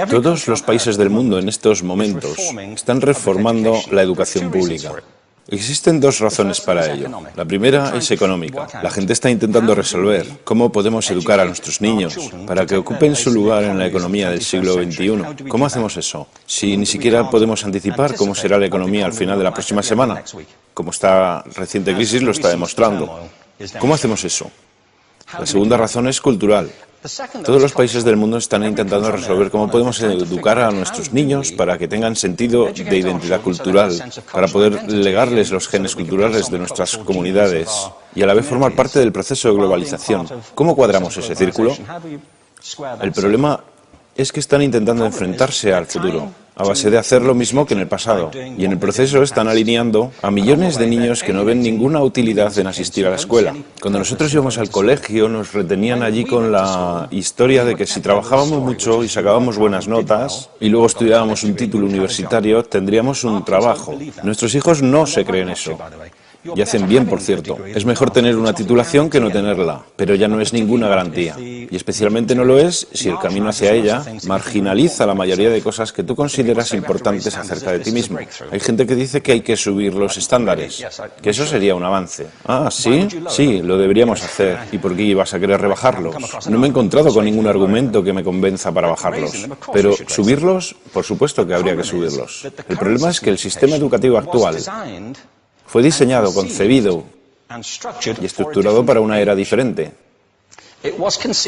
Todos los países del mundo en estos momentos están reformando la educación pública. Existen dos razones para ello. La primera es económica. La gente está intentando resolver cómo podemos educar a nuestros niños para que ocupen su lugar en la economía del siglo XXI. ¿Cómo hacemos eso? Si ni siquiera podemos anticipar cómo será la economía al final de la próxima semana, como esta reciente crisis lo está demostrando. ¿Cómo hacemos eso? La segunda razón es cultural. Todos los países del mundo están intentando resolver cómo podemos educar a nuestros niños para que tengan sentido de identidad cultural, para poder legarles los genes culturales de nuestras comunidades y a la vez formar parte del proceso de globalización. ¿Cómo cuadramos ese círculo? El problema es que están intentando enfrentarse al futuro, a base de hacer lo mismo que en el pasado. Y en el proceso están alineando a millones de niños que no ven ninguna utilidad en asistir a la escuela. Cuando nosotros íbamos al colegio nos retenían allí con la historia de que si trabajábamos mucho y sacábamos buenas notas y luego estudiábamos un título universitario, tendríamos un trabajo. Nuestros hijos no se creen eso. Y hacen bien, por cierto. Es mejor tener una titulación que no tenerla, pero ya no es ninguna garantía. Y especialmente no lo es si el camino hacia ella marginaliza la mayoría de cosas que tú consideras importantes acerca de ti mismo. Hay gente que dice que hay que subir los estándares, que eso sería un avance. Ah, ¿sí? Sí, lo deberíamos hacer. ¿Y por qué ibas a querer rebajarlos? No me he encontrado con ningún argumento que me convenza para bajarlos. Pero subirlos, por supuesto que habría que subirlos. El problema es que el sistema educativo actual fue diseñado, concebido y estructurado para una era diferente.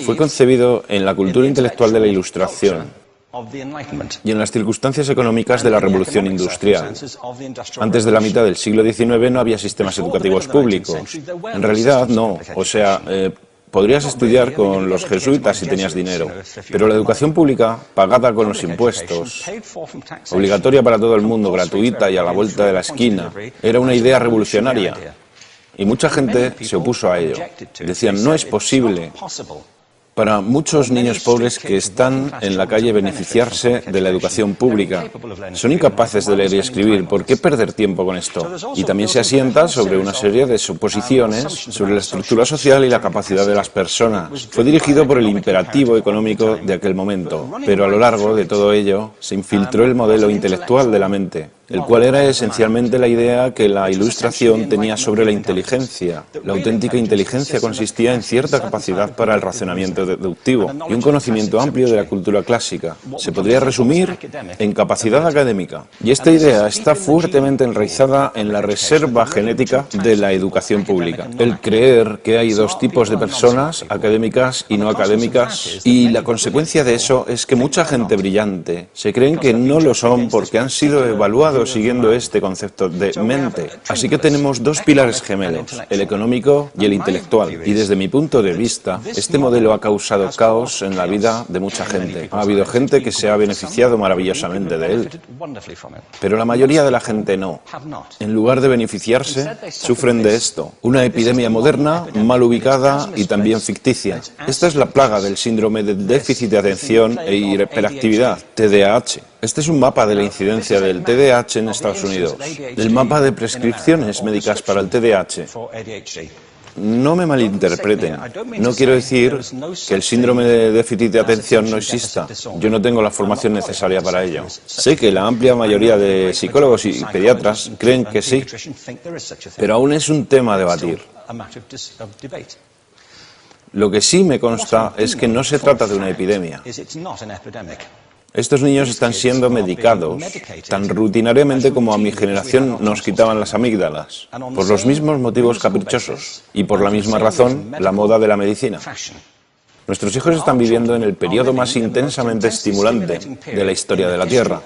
Fue concebido en la cultura intelectual de la Ilustración y en las circunstancias económicas de la Revolución Industrial. Antes de la mitad del siglo XIX no había sistemas educativos públicos. En realidad no. O sea, podrías estudiar con los jesuitas si tenías dinero, pero la educación pública, pagada con los impuestos, obligatoria para todo el mundo, gratuita y a la vuelta de la esquina, era una idea revolucionaria. Y mucha gente se opuso a ello. Decían, no es posible para muchos niños pobres que están en la calle beneficiarse de la educación pública. Son incapaces de leer y escribir. ¿Por qué perder tiempo con esto? Y también se asienta sobre una serie de suposiciones sobre la estructura social y la capacidad de las personas. Fue dirigido por el imperativo económico de aquel momento, pero a lo largo de todo ello se infiltró el modelo intelectual de la mente, el cual era esencialmente la idea que la Ilustración tenía sobre la inteligencia. La auténtica inteligencia consistía en cierta capacidad para el razonamiento deductivo y un conocimiento amplio de la cultura clásica. Se podría resumir en capacidad académica. Y esta idea está fuertemente enraizada en la reserva genética de la educación pública. El creer que hay dos tipos de personas, académicas y no académicas, y la consecuencia de eso es que mucha gente brillante se creen que no lo son porque han sido evaluados siguiendo este concepto de mente. Así que tenemos dos pilares gemelos, el económico y el intelectual. Y desde mi punto de vista, este modelo ha causado caos en la vida de mucha gente. Ha habido gente que se ha beneficiado maravillosamente de él, pero la mayoría de la gente no. En lugar de beneficiarse, sufren de esto. Una epidemia moderna, mal ubicada y también ficticia. Esta es la plaga del síndrome de déficit de atención e hiperactividad, TDAH. Este es un mapa de la incidencia del TDAH en Estados Unidos. El mapa de prescripciones médicas para el TDAH. No me malinterpreten. No quiero decir que el síndrome de déficit de atención no exista. Yo no tengo la formación necesaria para ello. Sé que la amplia mayoría de psicólogos y pediatras creen que sí, pero aún es un tema a debatir. Lo que sí me consta es que no se trata de una epidemia. Estos niños están siendo medicados tan rutinariamente como a mi generación nos quitaban las amígdalas, por los mismos motivos caprichosos y por la misma razón la moda de la medicina. Nuestros hijos están viviendo en el periodo más intensamente estimulante de la historia de la Tierra.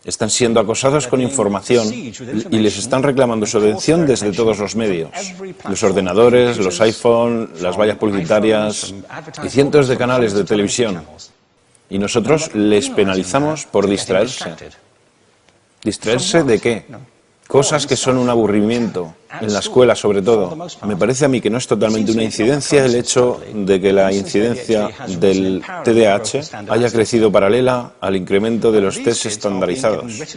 Están siendo acosados con información y les están reclamando su atención desde todos los medios. Los ordenadores, los iPhone, las vallas publicitarias y cientos de canales de televisión. Y nosotros les penalizamos por distraerse. ¿Distraerse de qué? Cosas que son un aburrimiento, en la escuela sobre todo. Me parece a mí que no es totalmente una incidencia el hecho de que la incidencia del TDAH haya crecido paralela al incremento de los test estandarizados.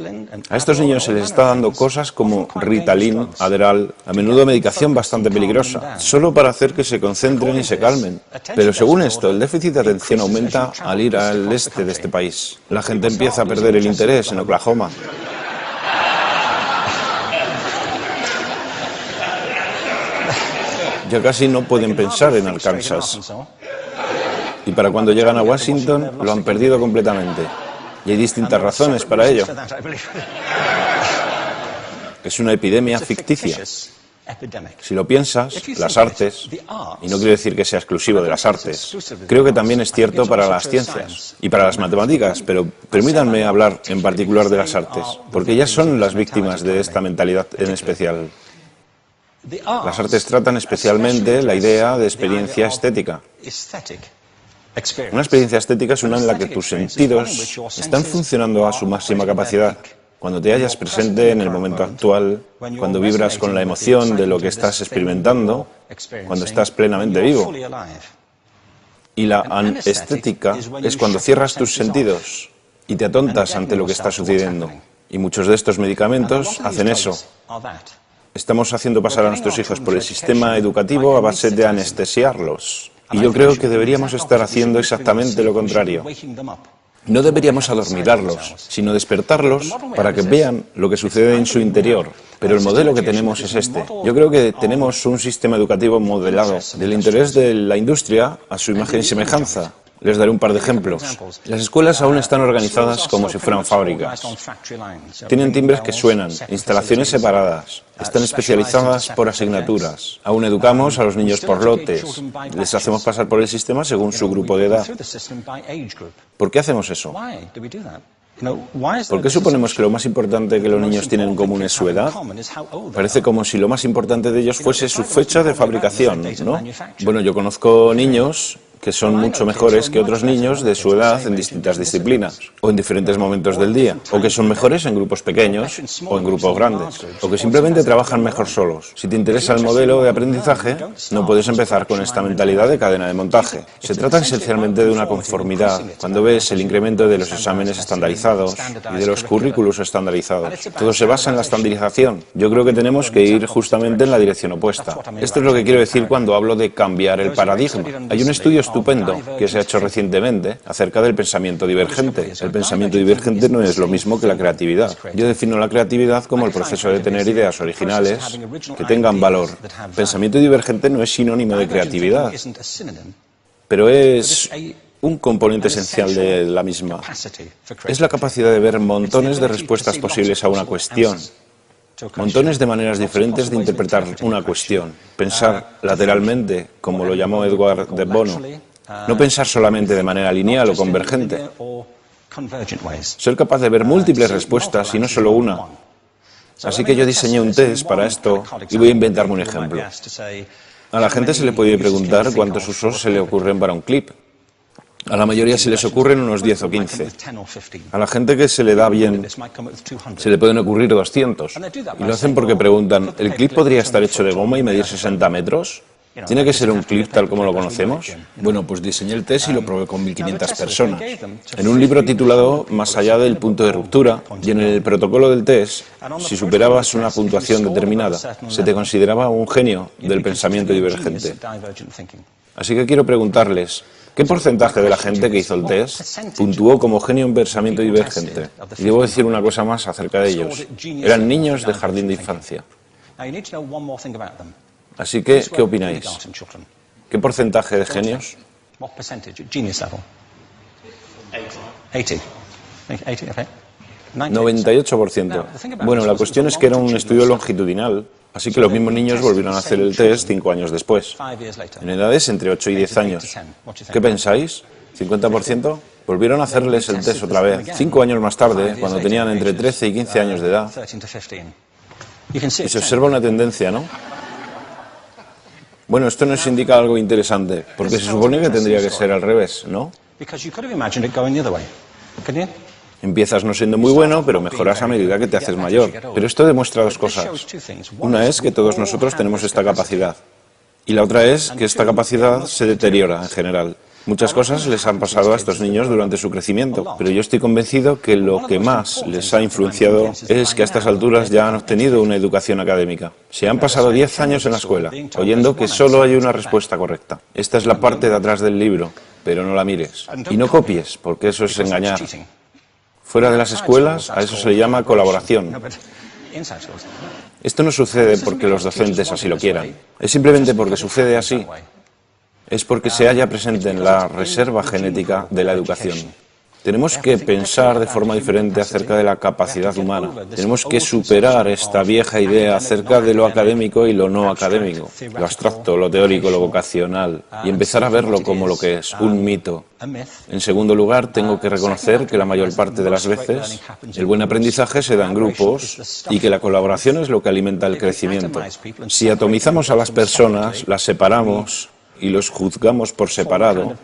A estos niños se les está dando cosas como Ritalin, Adderall, a menudo medicación bastante peligrosa, solo para hacer que se concentren y se calmen. Pero según esto, el déficit de atención aumenta al ir al este de este país. La gente empieza a perder el interés en Oklahoma. Ya casi no pueden pensar en Arkansas. Y para cuando llegan a Washington, lo han perdido completamente. Y hay distintas razones para ello. Es una epidemia ficticia. Si lo piensas, las artes, y no quiero decir que sea exclusivo de las artes, creo que también es cierto para las ciencias y para las matemáticas, pero permítanme hablar en particular de las artes, porque ellas son las víctimas de esta mentalidad en especial. Las artes tratan especialmente la idea de experiencia estética. Una experiencia estética es una en la que tus sentidos están funcionando a su máxima capacidad. Cuando te hallas presente en el momento actual, cuando vibras con la emoción de lo que estás experimentando, cuando estás plenamente vivo. Y la anestética es cuando cierras tus sentidos y te atontas ante lo que está sucediendo. Y muchos de estos medicamentos hacen eso. Estamos haciendo pasar a nuestros hijos por el sistema educativo a base de anestesiarlos. Y yo creo que deberíamos estar haciendo exactamente lo contrario. No deberíamos adormilarlos, sino despertarlos para que vean lo que sucede en su interior. Pero el modelo que tenemos es este. Yo creo que tenemos un sistema educativo modelado del interés de la industria a su imagen y semejanza. Les daré un par de ejemplos. Las escuelas aún están organizadas como si fueran fábricas. Tienen timbres que suenan, instalaciones separadas, están especializadas por asignaturas. Aún educamos a los niños por lotes. Les hacemos pasar por el sistema según su grupo de edad. ¿Por qué hacemos eso? ¿Por qué suponemos que lo más importante que los niños tienen en común es su edad? Parece como si lo más importante de ellos fuese su fecha de fabricación, ¿no? Bueno, yo conozco niños que son mucho mejores que otros niños de su edad en distintas disciplinas, o en diferentes momentos del día, o que son mejores en grupos pequeños, o en grupos grandes, o que simplemente trabajan mejor solos. Si te interesa el modelo de aprendizaje, no puedes empezar con esta mentalidad de cadena de montaje. Se trata esencialmente de una conformidad. Cuando ves el incremento de los exámenes estandarizados y de los currículos estandarizados, todo se basa en la estandarización. Yo creo que tenemos que ir justamente en la dirección opuesta. Esto es lo que quiero decir cuando hablo de cambiar el paradigma. Hay un estudio estupendo que se ha hecho recientemente acerca del pensamiento divergente. El pensamiento divergente no es lo mismo que la creatividad. Yo defino la creatividad como el proceso de tener ideas originales que tengan valor. Pensamiento divergente no es sinónimo de creatividad, pero es un componente esencial de la misma. Es la capacidad de ver montones de respuestas posibles a una cuestión. Montones de maneras diferentes de interpretar una cuestión. Pensar lateralmente, como lo llamó Edward de Bono. No pensar solamente de manera lineal o convergente. Ser capaz de ver múltiples respuestas y no solo una. Así que yo diseñé un test para esto y voy a inventarme un ejemplo. A la gente se le puede preguntar cuántos usos se le ocurren para un clip. A la mayoría se les ocurren unos 10 o 15. A la gente que se le da bien se le pueden ocurrir 200. Y lo hacen porque preguntan, ¿el clip podría estar hecho de goma y medir 60 metros? ¿Tiene que ser un clip tal como lo conocemos? Bueno, pues diseñé el test y lo probé con 1.500 personas. En un libro titulado Más allá del punto de ruptura, y en el protocolo del test, si superabas una puntuación determinada, se te consideraba un genio del pensamiento divergente. Así que quiero preguntarles, ¿qué porcentaje de la gente que hizo el test puntuó como genio en pensamiento divergente? Y debo decir una cosa más acerca de ellos. Eran niños de jardín de infancia. Así que, ¿qué opináis? ¿Qué porcentaje de genios? 98%. Bueno, la cuestión es que era un estudio longitudinal, así que los mismos niños volvieron a hacer el test 5 años después, en edades entre 8 y 10 años. ¿Qué pensáis? ¿50%? Volvieron a hacerles el test otra vez, 5 años más tarde, cuando tenían entre 13 y 15 años de edad. Y se observa una tendencia, ¿no? Bueno, esto nos indica algo interesante, porque se supone que tendría que ser al revés, ¿no? Empiezas no siendo muy bueno, pero mejoras a medida que te haces mayor. Pero esto demuestra dos cosas. Una es que todos nosotros tenemos esta capacidad. Y la otra es que esta capacidad se deteriora en general. Muchas cosas les han pasado a estos niños durante su crecimiento, pero yo estoy convencido que lo que más les ha influenciado es que a estas alturas ya han obtenido una educación académica. Se han pasado 10 años en la escuela, oyendo que solo hay una respuesta correcta. Esta es la parte de atrás del libro, pero no la mires. Y no copies, porque eso es engañar. Fuera de las escuelas, a eso se le llama colaboración. Esto no sucede porque los docentes así lo quieran. Es simplemente porque sucede así. Es porque se halla presente en la reserva genética de la educación. Tenemos que pensar de forma diferente acerca de la capacidad humana. Tenemos que superar esta vieja idea acerca de lo académico y lo no académico, lo abstracto, lo teórico, lo vocacional, y empezar a verlo como lo que es, un mito. En segundo lugar, tengo que reconocer que la mayor parte de las veces el buen aprendizaje se da en grupos y que la colaboración es lo que alimenta el crecimiento. Si atomizamos a las personas, las separamos y los juzgamos por separado,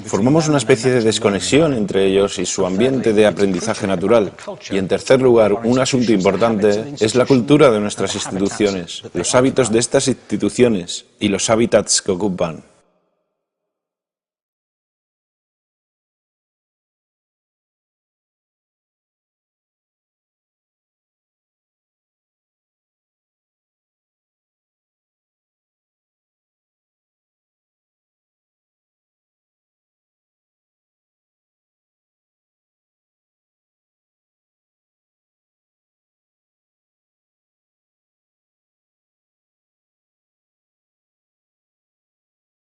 formamos una especie de desconexión entre ellos y su ambiente de aprendizaje natural. Y en tercer lugar, un asunto importante es la cultura de nuestras instituciones, los hábitos de estas instituciones y los hábitats que ocupan.